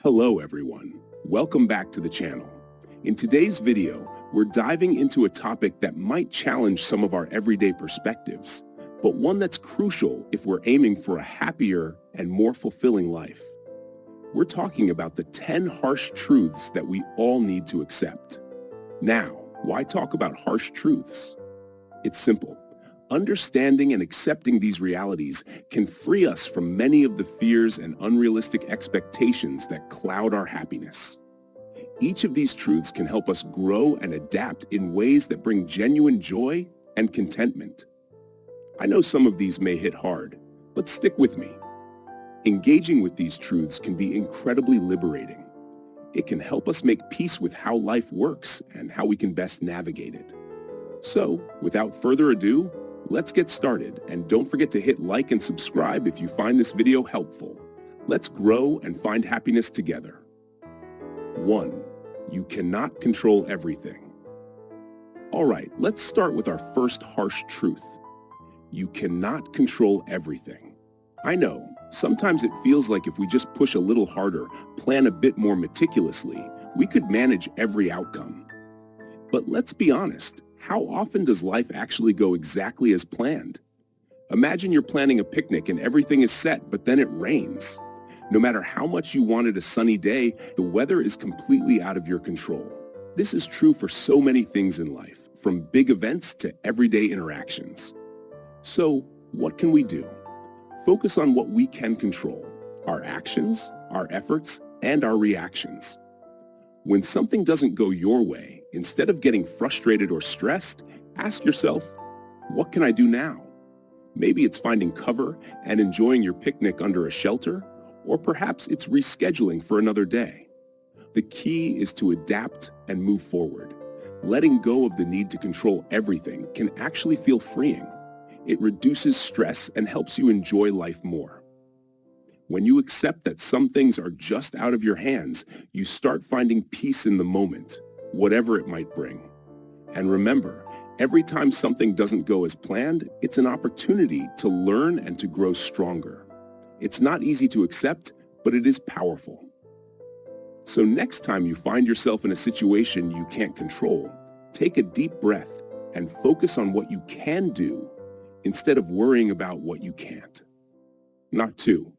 Hello everyone, welcome back to the channel. In today's video, we're diving into a topic that might challenge some of our everyday perspectives, but one that's crucial if we're aiming for a happier and more fulfilling life. We're talking about the 10 harsh truths that we all need to accept. Now, why talk about harsh truths? It's simple. Understanding and accepting these realities can free us from many of the fears and unrealistic expectations that cloud our happiness. Each of these truths can help us grow and adapt in ways that bring genuine joy and contentment. I know some of these may hit hard, but stick with me. Engaging with these truths can be incredibly liberating. It can help us make peace with how life works and how we can best navigate it. So, without further ado, let's get started, and don't forget to hit like and subscribe if you find this video helpful. Let's grow and find happiness together. 1. You cannot control everything. All right, let's start with our first harsh truth. You cannot control everything. I know, sometimes it feels like if we just push a little harder, plan a bit more meticulously, we could manage every outcome. But let's be honest. How often does life actually go exactly as planned? Imagine you're planning a picnic and everything is set, but then it rains. No matter how much you wanted a sunny day, the weather is completely out of your control. This is true for so many things in life, from big events to everyday interactions. So, what can we do? Focus on what we can control: our actions, our efforts, and our reactions. When something doesn't go your way, instead of getting frustrated or stressed, ask yourself, what can I do now? Maybe it's finding cover and enjoying your picnic under a shelter, or perhaps it's rescheduling for another day. The key is to adapt and move forward. Letting go of the need to control everything can actually feel freeing. It reduces stress and helps you enjoy life more. When you accept that some things are just out of your hands, you start finding peace in the moment, whatever it might bring. And remember, every time something doesn't go as planned, it's an opportunity to learn and to grow stronger. It's not easy to accept, but it is powerful. So next time you find yourself in a situation you can't control, take a deep breath and focus on what you can do instead of worrying about what you can't. Not 2.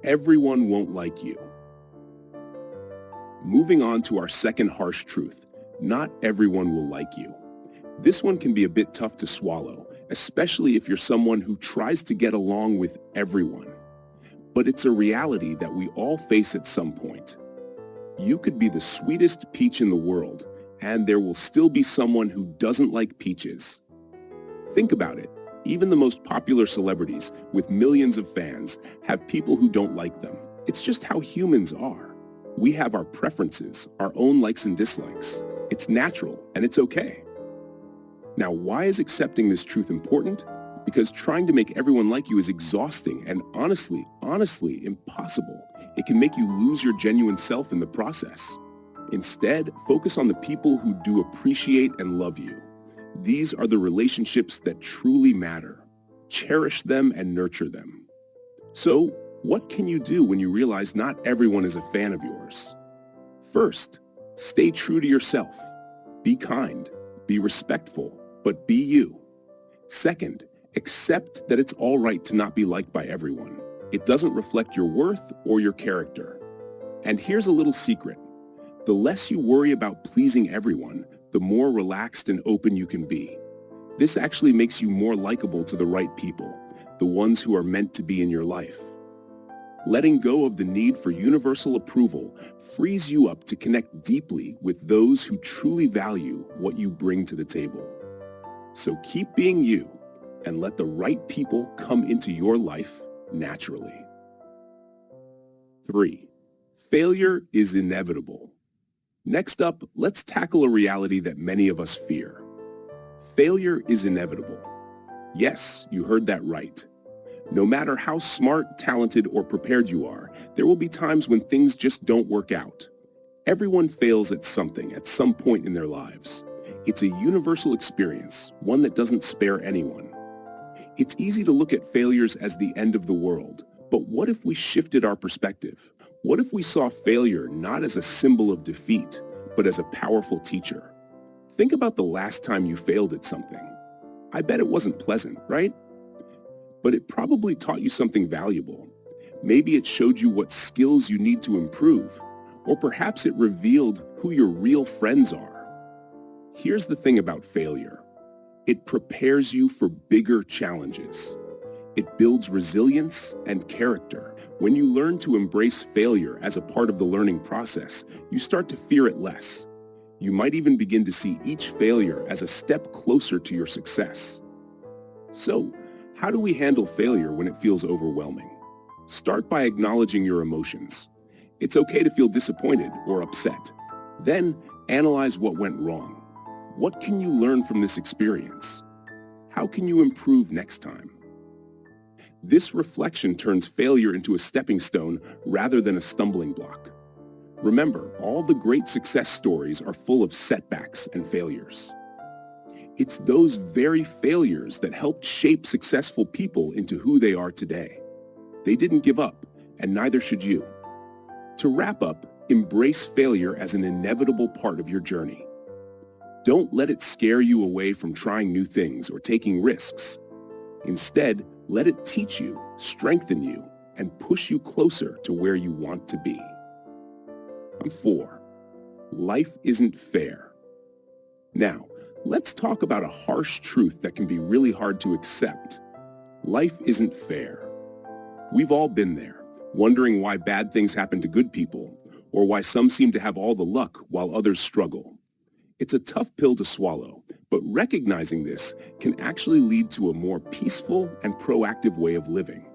Everyone won't like you. Moving on to our second harsh truth, not everyone will like you. This one can be a bit tough to swallow, especially if you're someone who tries to get along with everyone. But it's a reality that we all face at some point. You could be the sweetest peach in the world, and there will still be someone who doesn't like peaches. Think about it. Even the most popular celebrities, with millions of fans, have people who don't like them. It's just how humans are. We have our preferences, our own likes and dislikes. It's natural, and it's okay. Now, why is accepting this truth important? Because trying to make everyone like you is exhausting and honestly impossible. It can make you lose your genuine self in the process. Instead, focus on the people who do appreciate and love you. These are the relationships that truly matter. Cherish them and nurture them. So, what can you do when you realize not everyone is a fan of yours? First, stay true to yourself. Be kind, be respectful, but be you. Second, accept that it's all right to not be liked by everyone. It doesn't reflect your worth or your character. And here's a little secret. The less you worry about pleasing everyone, the more relaxed and open you can be. This actually makes you more likable to the right people, the ones who are meant to be in your life. Letting go of the need for universal approval frees you up to connect deeply with those who truly value what you bring to the table. So keep being you and let the right people come into your life naturally. 3. Failure is inevitable. Next up, let's tackle a reality that many of us fear. Failure is inevitable. Yes, you heard that right. No matter how smart, talented, or prepared you are, there will be times when things just don't work out. Everyone fails at something at some point in their lives. It's a universal experience, one that doesn't spare anyone. It's easy to look at failures as the end of the world, But what if we shifted our perspective? What if we saw failure not as a symbol of defeat, but as a powerful teacher? Think about the last time you failed at something. I bet it wasn't pleasant, right? But it probably taught you something valuable. Maybe it showed you what skills you need to improve, or perhaps it revealed who your real friends are. Here's the thing about failure. It prepares you for bigger challenges. It builds resilience and character. When you learn to embrace failure as a part of the learning process, you start to fear it less. You might even begin to see each failure as a step closer to your success. So, how do we handle failure when it feels overwhelming? Start by acknowledging your emotions. It's okay to feel disappointed or upset. Then, analyze what went wrong. What can you learn from this experience? How can you improve next time? This reflection turns failure into a stepping stone rather than a stumbling block. Remember, all the great success stories are full of setbacks and failures. It's those very failures that helped shape successful people into who they are today. They didn't give up, and neither should you. To wrap up, embrace failure as an inevitable part of your journey. Don't let it scare you away from trying new things or taking risks. Instead, let it teach you, strengthen you, and push you closer to where you want to be. 4. Life isn't fair. Now, let's talk about a harsh truth that can be really hard to accept. Life isn't fair. We've all been there, wondering why bad things happen to good people, or why some seem to have all the luck while others struggle. It's a tough pill to swallow, but recognizing this can actually lead to a more peaceful and proactive way of living.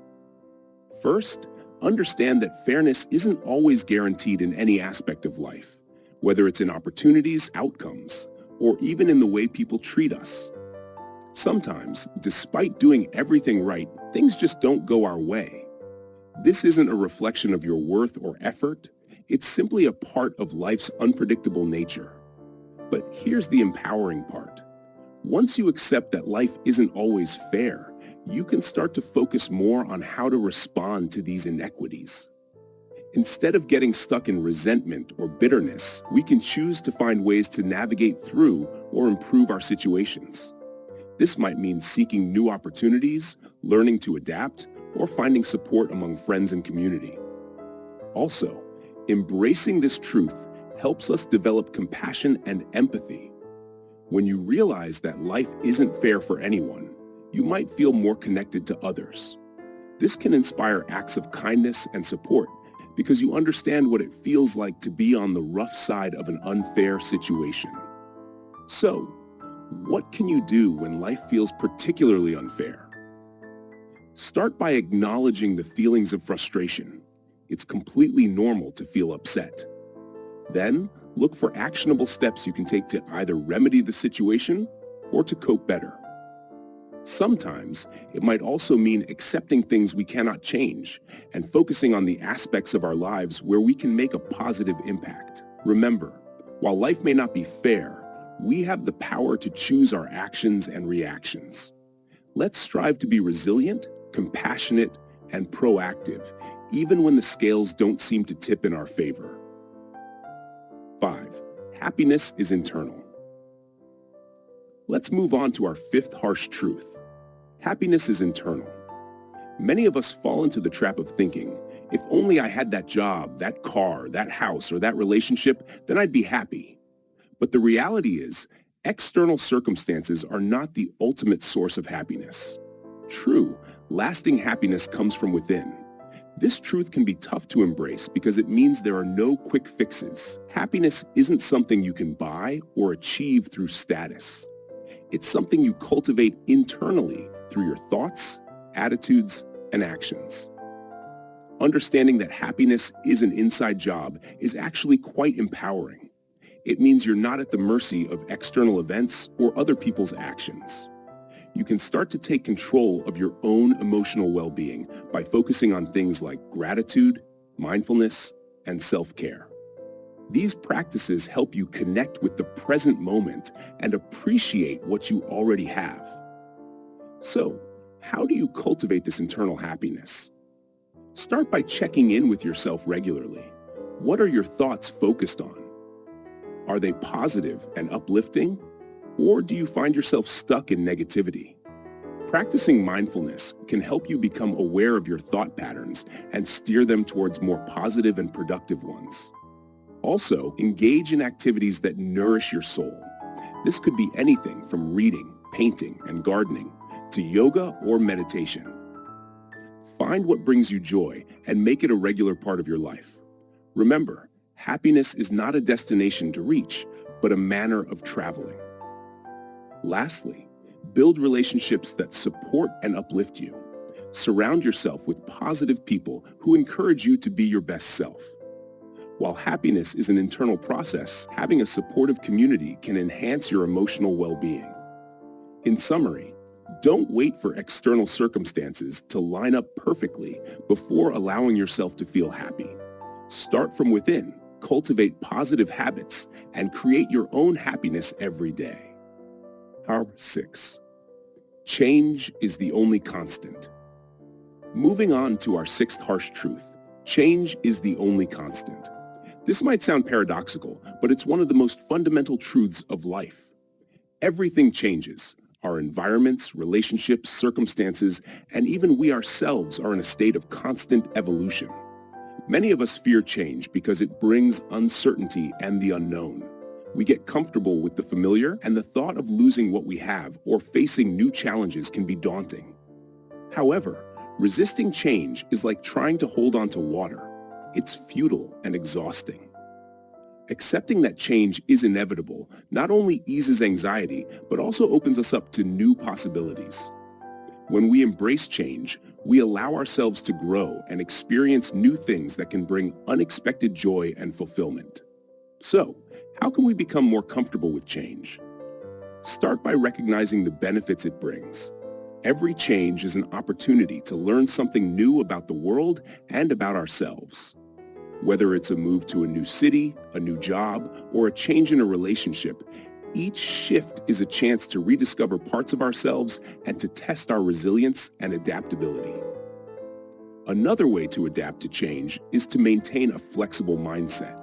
First, understand that fairness isn't always guaranteed in any aspect of life, whether it's in opportunities, outcomes, or even in the way people treat us. Sometimes, despite doing everything right, things just don't go our way. This isn't a reflection of your worth or effort. It's simply a part of life's unpredictable nature. But here's the empowering part. Once you accept that life isn't always fair, you can start to focus more on how to respond to these inequities. Instead of getting stuck in resentment or bitterness, we can choose to find ways to navigate through or improve our situations. This might mean seeking new opportunities, learning to adapt, or finding support among friends and community. Also, embracing this truth helps us develop compassion and empathy. When you realize that life isn't fair for anyone, you might feel more connected to others. This can inspire acts of kindness and support because you understand what it feels like to be on the rough side of an unfair situation. So, what can you do when life feels particularly unfair? Start by acknowledging the feelings of frustration. It's completely normal to feel upset. Then, look for actionable steps you can take to either remedy the situation or to cope better. Sometimes, it might also mean accepting things we cannot change and focusing on the aspects of our lives where we can make a positive impact. Remember, while life may not be fair, we have the power to choose our actions and reactions. Let's strive to be resilient, compassionate, and proactive, even when the scales don't seem to tip in our favor. 5. Happiness is internal. Let's move on to our 5th harsh truth. Happiness is internal. Many of us fall into the trap of thinking, if only I had that job, that car, that house, or that relationship, then I'd be happy. But the reality is, external circumstances are not the ultimate source of happiness. True, lasting happiness comes from within. This truth can be tough to embrace because it means there are no quick fixes. Happiness isn't something you can buy or achieve through status. It's something you cultivate internally through your thoughts, attitudes, and actions. Understanding that happiness is an inside job is actually quite empowering. It means you're not at the mercy of external events or other people's actions. You can start to take control of your own emotional well-being by focusing on things like gratitude, mindfulness, and self-care. These practices help you connect with the present moment and appreciate what you already have. So, how do you cultivate this internal happiness? Start by checking in with yourself regularly. What are your thoughts focused on? Are they positive and uplifting, or do you find yourself stuck in negativity? Practicing mindfulness can help you become aware of your thought patterns and steer them towards more positive and productive ones. Also, engage in activities that nourish your soul. This could be anything from reading, painting, and gardening to yoga or meditation. Find what brings you joy and make it a regular part of your life. Remember, happiness is not a destination to reach, but a manner of traveling. Lastly, build relationships that support and uplift you. Surround yourself with positive people who encourage you to be your best self. While happiness is an internal process, having a supportive community can enhance your emotional well-being. In summary, don't wait for external circumstances to line up perfectly before allowing yourself to feel happy. Start from within, cultivate positive habits, and create your own happiness every day. Power 6. Change is the only constant. Moving on to our sixth harsh truth, change is the only constant. This might sound paradoxical, but it's one of the most fundamental truths of life. Everything changes. Our environments, relationships, circumstances, and even we ourselves are in a state of constant evolution. Many of us fear change because it brings uncertainty and the unknown. We get comfortable with the familiar, and the thought of losing what we have or facing new challenges can be daunting. However, resisting change is like trying to hold on to water. It's futile and exhausting. Accepting that change is inevitable not only eases anxiety, but also opens us up to new possibilities. When we embrace change, we allow ourselves to grow and experience new things that can bring unexpected joy and fulfillment. So, how can we become more comfortable with change? Start by recognizing the benefits it brings. Every change is an opportunity to learn something new about the world and about ourselves. Whether it's a move to a new city, a new job, or a change in a relationship, each shift is a chance to rediscover parts of ourselves and to test our resilience and adaptability. Another way to adapt to change is to maintain a flexible mindset.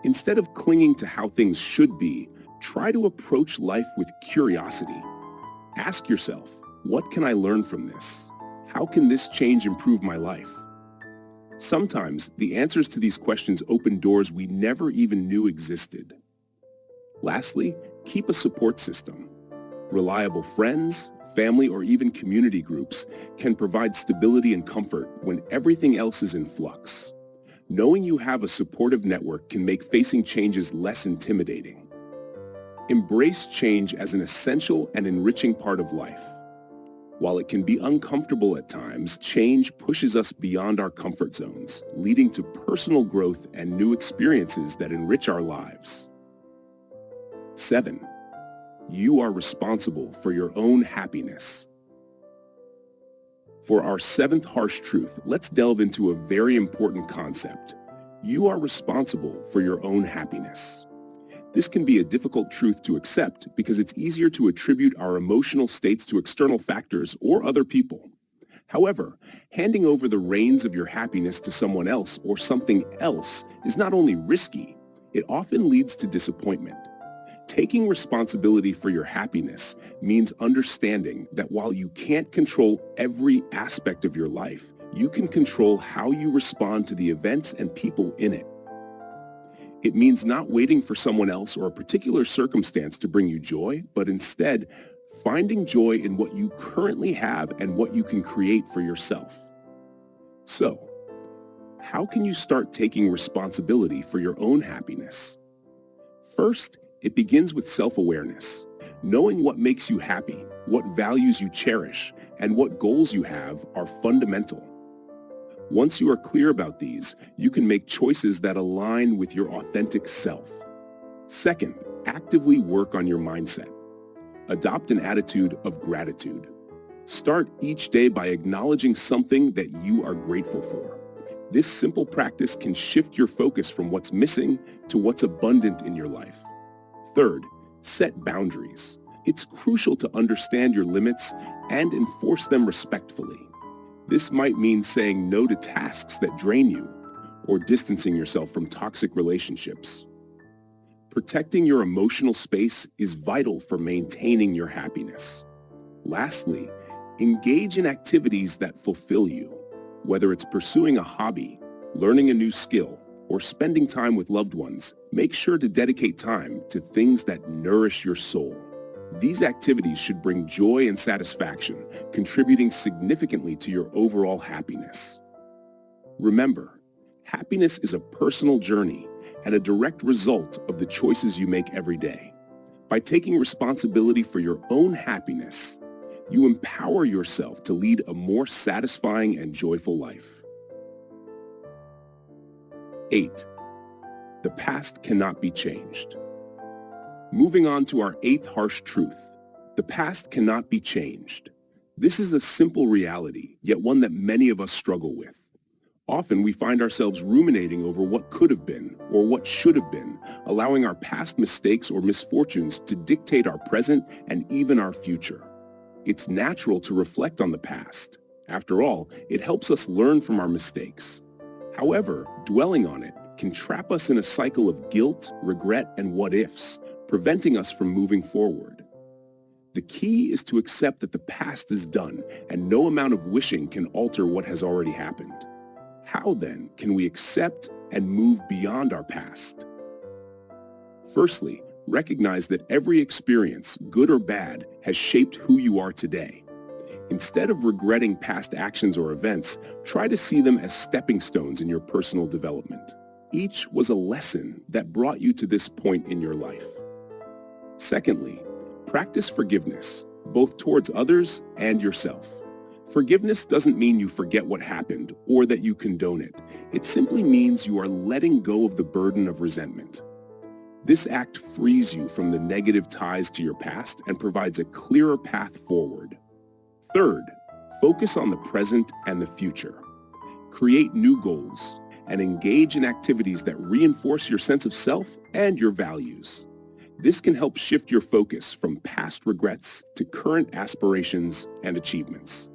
Instead of clinging to how things should be, try to approach life with curiosity. Ask yourself, what can I learn from this? How can this change improve my life? Sometimes, the answers to these questions open doors we never even knew existed. Lastly, keep a support system. Reliable friends, family, or even community groups can provide stability and comfort when everything else is in flux. Knowing you have a supportive network can make facing changes less intimidating. Embrace change as an essential and enriching part of life. While it can be uncomfortable at times, change pushes us beyond our comfort zones, leading to personal growth and new experiences that enrich our lives. 7. You are responsible for your own happiness. For our seventh harsh truth, let's delve into a very important concept. You are responsible for your own happiness. This can be a difficult truth to accept because it's easier to attribute our emotional states to external factors or other people. However, handing over the reins of your happiness to someone else or something else is not only risky, it often leads to disappointment. Taking responsibility for your happiness means understanding that while you can't control every aspect of your life, you can control how you respond to the events and people in it. It means not waiting for someone else or a particular circumstance to bring you joy, but instead finding joy in what you currently have and what you can create for yourself. So, how can you start taking responsibility for your own happiness? First, it begins with self-awareness. Knowing what makes you happy, what values you cherish, and what goals you have are fundamental. Once you are clear about these, you can make choices that align with your authentic self. Second, actively work on your mindset. Adopt an attitude of gratitude. Start each day by acknowledging something that you are grateful for. This simple practice can shift your focus from what's missing to what's abundant in your life. Third, set boundaries. It's crucial to understand your limits and enforce them respectfully. This might mean saying no to tasks that drain you or distancing yourself from toxic relationships. Protecting your emotional space is vital for maintaining your happiness. Lastly, engage in activities that fulfill you, whether it's pursuing a hobby, learning a new skill, or spending time with loved ones. Make sure to dedicate time to things that nourish your soul. These activities should bring joy and satisfaction, contributing significantly to your overall happiness. Remember, happiness is a personal journey and a direct result of the choices you make every day. By taking responsibility for your own happiness, you empower yourself to lead a more satisfying and joyful life. 8. The past cannot be changed. Moving on to our 8th harsh truth. The past cannot be changed. This is a simple reality, yet one that many of us struggle with. Often we find ourselves ruminating over what could have been or what should have been, allowing our past mistakes or misfortunes to dictate our present and even our future. It's natural to reflect on the past. After all, it helps us learn from our mistakes. However, dwelling on it can trap us in a cycle of guilt, regret, and what-ifs, preventing us from moving forward. The key is to accept that the past is done, and no amount of wishing can alter what has already happened. How then can we accept and move beyond our past? Firstly, recognize that every experience, good or bad, has shaped who you are today. Instead of regretting past actions or events, try to see them as stepping stones in your personal development. Each was a lesson that brought you to this point in your life. Secondly, practice forgiveness, both towards others and yourself. Forgiveness doesn't mean you forget what happened or that you condone it. It simply means you are letting go of the burden of resentment. This act frees you from the negative ties to your past and provides a clearer path forward. Third, focus on the present and the future. Create new goals and engage in activities that reinforce your sense of self and your values. This can help shift your focus from past regrets to current aspirations and achievements.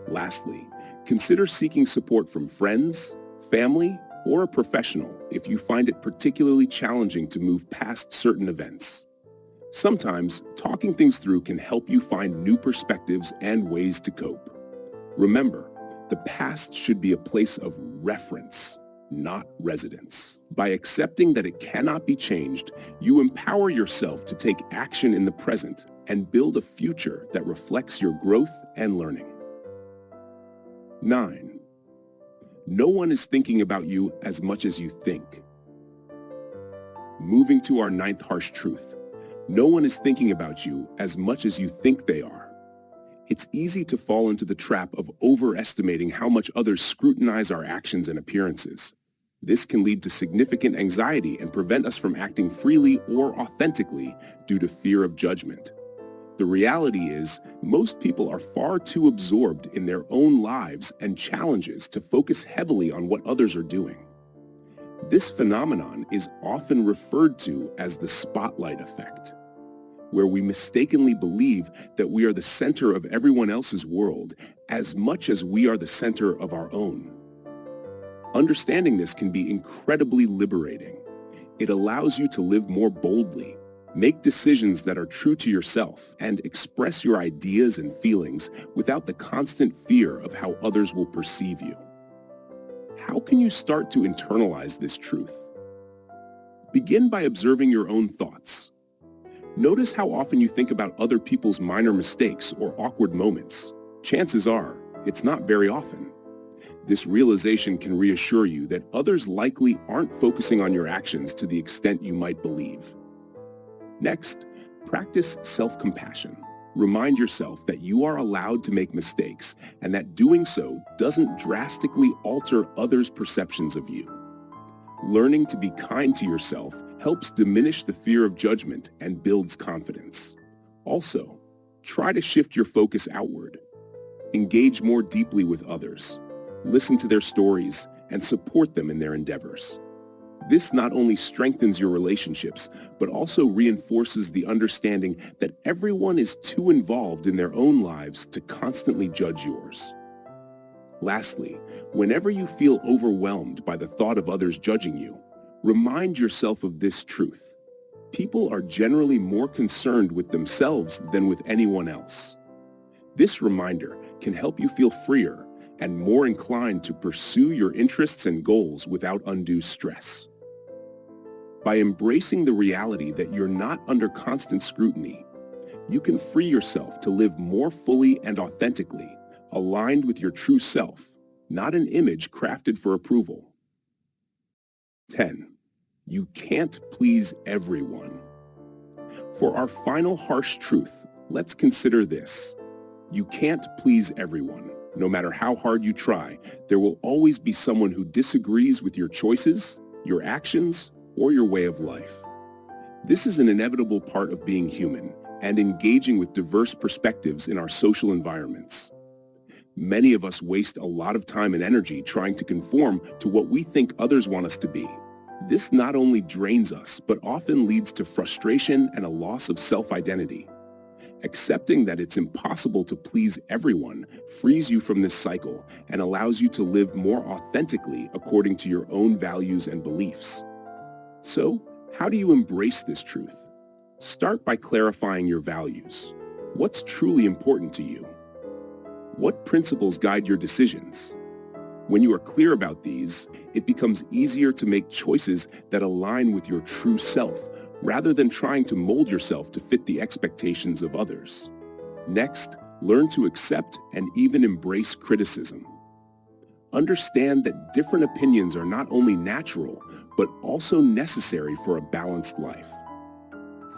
Lastly, consider seeking support from friends, family, or a professional if you find it particularly challenging to move past certain events. Sometimes, talking things through can help you find new perspectives and ways to cope. Remember, the past should be a place of reference, not residence. By accepting that it cannot be changed, you empower yourself to take action in the present and build a future that reflects your growth and learning. 9. No one is thinking about you as much as you think. Moving to our 9th harsh truth. No one is thinking about you as much as you think they are. It's easy to fall into the trap of overestimating how much others scrutinize our actions and appearances. This can lead to significant anxiety and prevent us from acting freely or authentically due to fear of judgment. The reality is, most people are far too absorbed in their own lives and challenges to focus heavily on what others are doing. This phenomenon is often referred to as the spotlight effect, where we mistakenly believe that we are the center of everyone else's world as much as we are the center of our own. Understanding this can be incredibly liberating. It allows you to live more boldly, make decisions that are true to yourself, and express your ideas and feelings without the constant fear of how others will perceive you. How can you start to internalize this truth? Begin by observing your own thoughts. Notice how often you think about other people's minor mistakes or awkward moments. Chances are, it's not very often. This realization can reassure you that others likely aren't focusing on your actions to the extent you might believe. Next, practice self-compassion. Remind yourself that you are allowed to make mistakes and that doing so doesn't drastically alter others' perceptions of you. Learning to be kind to yourself helps diminish the fear of judgment and builds confidence. Also, try to shift your focus outward. Engage more deeply with others. Listen to their stories and support them in their endeavors. This not only strengthens your relationships, but also reinforces the understanding that everyone is too involved in their own lives to constantly judge yours. Lastly, whenever you feel overwhelmed by the thought of others judging you, remind yourself of this truth. People are generally more concerned with themselves than with anyone else. This reminder can help you feel freer and more inclined to pursue your interests and goals without undue stress. By embracing the reality that you're not under constant scrutiny, you can free yourself to live more fully and authentically, aligned with your true self, not an image crafted for approval. 10. You can't please everyone. For our final harsh truth, let's consider this. You can't please everyone. No matter how hard you try, there will always be someone who disagrees with your choices, your actions, or your way of life. This is an inevitable part of being human and engaging with diverse perspectives in our social environments. Many of us waste a lot of time and energy trying to conform to what we think others want us to be. This not only drains us, but often leads to frustration and a loss of self-identity. Accepting that it's impossible to please everyone frees you from this cycle and allows you to live more authentically according to your own values and beliefs. So, how do you embrace this truth? Start by clarifying your values. What's truly important to you? What principles guide your decisions? When you are clear about these, it becomes easier to make choices that align with your true self, rather than trying to mold yourself to fit the expectations of others. Next, learn to accept and even embrace criticism. Understand that different opinions are not only natural, but also necessary for a balanced life.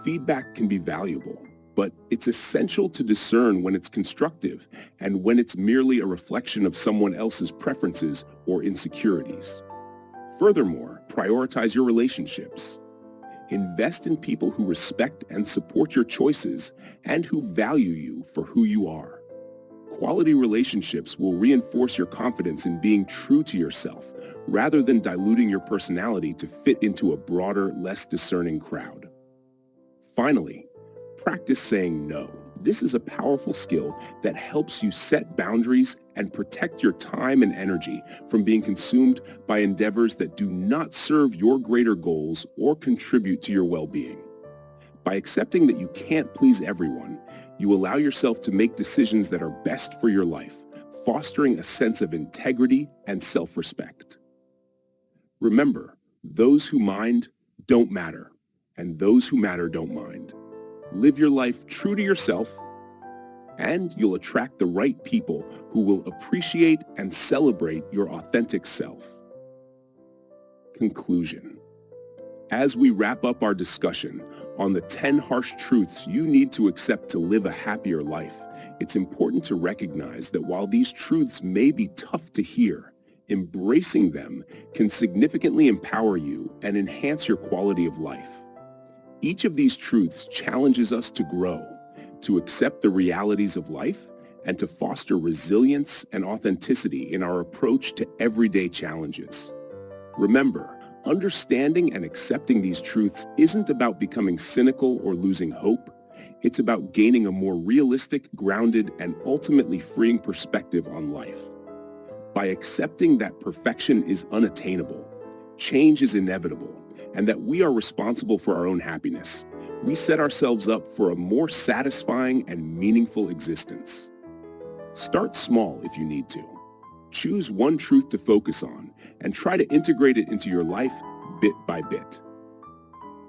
Feedback can be valuable, but it's essential to discern when it's constructive and when it's merely a reflection of someone else's preferences or insecurities. Furthermore, prioritize your relationships. Invest in people who respect and support your choices and who value you for who you are. Quality relationships will reinforce your confidence in being true to yourself, rather than diluting your personality to fit into a broader, less discerning crowd. Finally, practice saying no. This is a powerful skill that helps you set boundaries and protect your time and energy from being consumed by endeavors that do not serve your greater goals or contribute to your well-being. By accepting that you can't please everyone, you allow yourself to make decisions that are best for your life, fostering a sense of integrity and self-respect. Remember, those who mind don't matter, and those who matter don't mind. Live your life true to yourself, and you'll attract the right people who will appreciate and celebrate your authentic self. Conclusion. As we wrap up our discussion on the 10 harsh truths you need to accept to live a happier life, it's important to recognize that while these truths may be tough to hear, embracing them can significantly empower you and enhance your quality of life. Each of these truths challenges us to grow, to accept the realities of life, and to foster resilience and authenticity in our approach to everyday challenges. Remember, understanding and accepting these truths isn't about becoming cynical or losing hope. It's about gaining a more realistic, grounded, and ultimately freeing perspective on life. By accepting that perfection is unattainable, change is inevitable, and that we are responsible for our own happiness, we set ourselves up for a more satisfying and meaningful existence. Start small if you need to. Choose one truth to focus on and try to integrate it into your life bit by bit.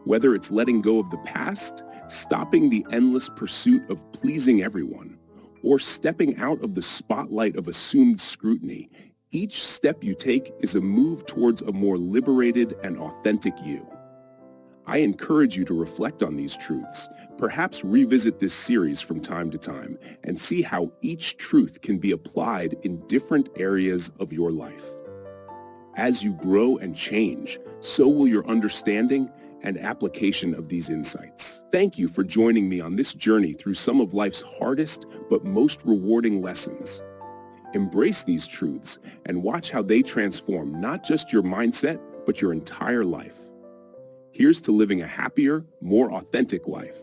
Whether it's letting go of the past, stopping the endless pursuit of pleasing everyone, or stepping out of the spotlight of assumed scrutiny, each step you take is a move towards a more liberated and authentic you. I encourage you to reflect on these truths, perhaps revisit this series from time to time, and see how each truth can be applied in different areas of your life. As you grow and change, so will your understanding and application of these insights. Thank you for joining me on this journey through some of life's hardest but most rewarding lessons. Embrace these truths and watch how they transform not just your mindset, but your entire life. Here's to living a happier, more authentic life.